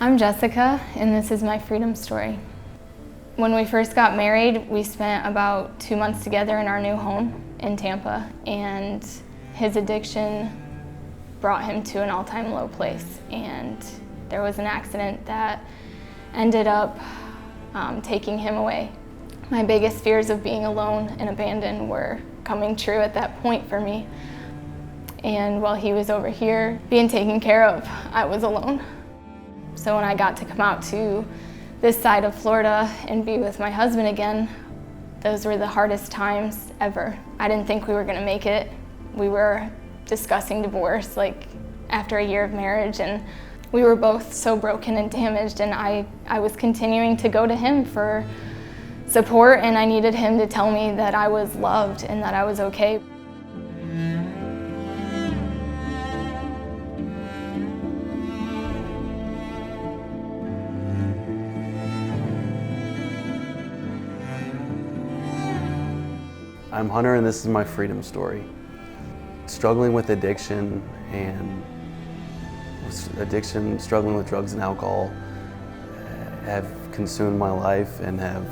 I'm Jessica, and this is my freedom story. When we first got married, we spent about 2 months together in our new home in Tampa, and his addiction brought him to an all-time low place. And there was an accident that ended up taking him away. My biggest fears of being alone and abandoned were coming true at that point for me. And while he was over here being taken care of, I was alone. So when I got to come out to this side of Florida and be with my husband again, those were the hardest times ever. I didn't think we were gonna make it. We were discussing divorce like after a year of marriage, and we were both so broken and damaged, and I was continuing to go to him for support, and I needed him to tell me that I was loved and that I was okay. I'm Hunter, and this is my freedom story. Struggling with addiction struggling with drugs and alcohol have consumed my life and have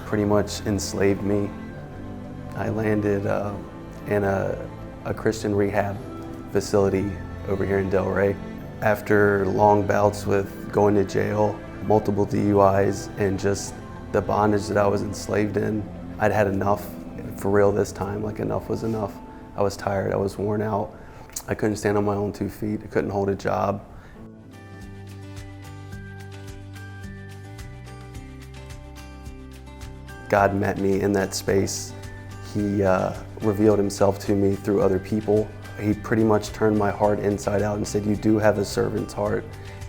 pretty much enslaved me. I landed in a Christian rehab facility over here in Delray. After long bouts with going to jail, multiple DUIs, and just the bondage that I was enslaved in, I'd had enough. For real this time, like enough was enough. I was tired, I was worn out. I couldn't stand on my own 2 feet, I couldn't hold a job. God met me in that space. He revealed himself to me through other people. He pretty much turned my heart inside out and said, you do have a servant's heart.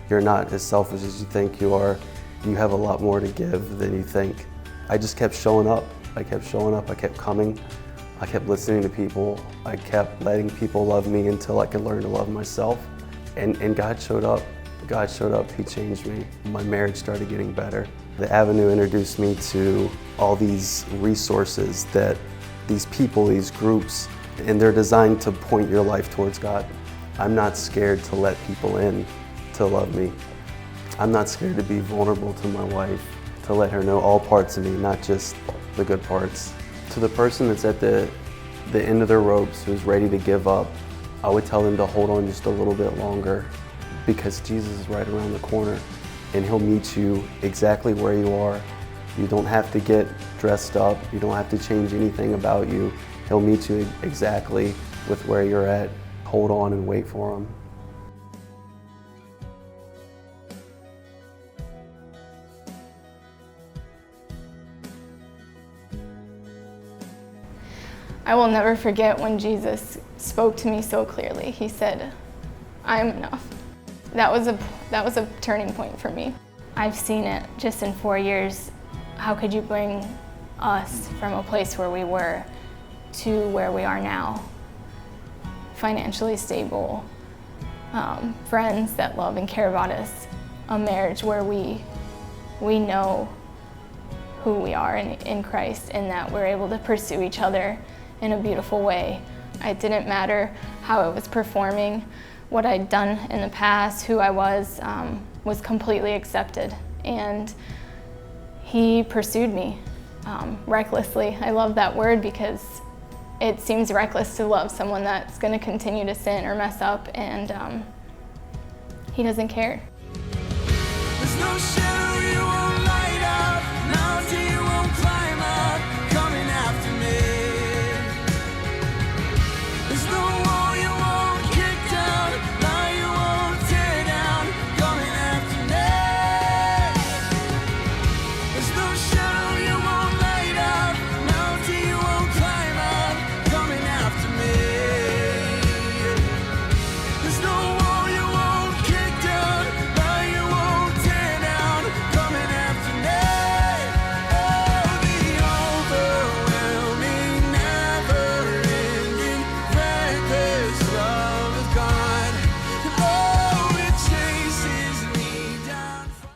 You're not as selfish as you think you are. You have a lot more to give than you think. I just kept showing up. I kept showing up, I kept coming, I kept listening to people, I kept letting people love me until I could learn to love myself. And God showed up. God showed up, He changed me. My marriage started getting better. The Avenue introduced me to all these resources that these people, these groups, and they're designed to point your life towards God. I'm not scared to let people in to love me. I'm not scared to be vulnerable to my wife, to let her know all parts of me, not just the good parts. To the person that's at the end of their ropes, who's ready to give up, I would tell them to hold on just a little bit longer, because Jesus is right around the corner and He'll meet you exactly where you are. You don't have to get dressed up, you don't have to change anything about you. He'll meet you exactly with where you're at. Hold on and wait for Him. I will never forget when Jesus spoke to me so clearly. He said, I am enough. That was a turning point for me. I've seen it just in 4 years. How could you bring us from a place where we were to where we are now? Financially stable, friends that love and care about us, a marriage where we know who we are in Christ, and that we're able to pursue each other in a beautiful way. It didn't matter how I was performing, what I'd done in the past, who I was completely accepted. And He pursued me recklessly. I love that word because it seems reckless to love someone that's gonna continue to sin or mess up, and He doesn't care. There's no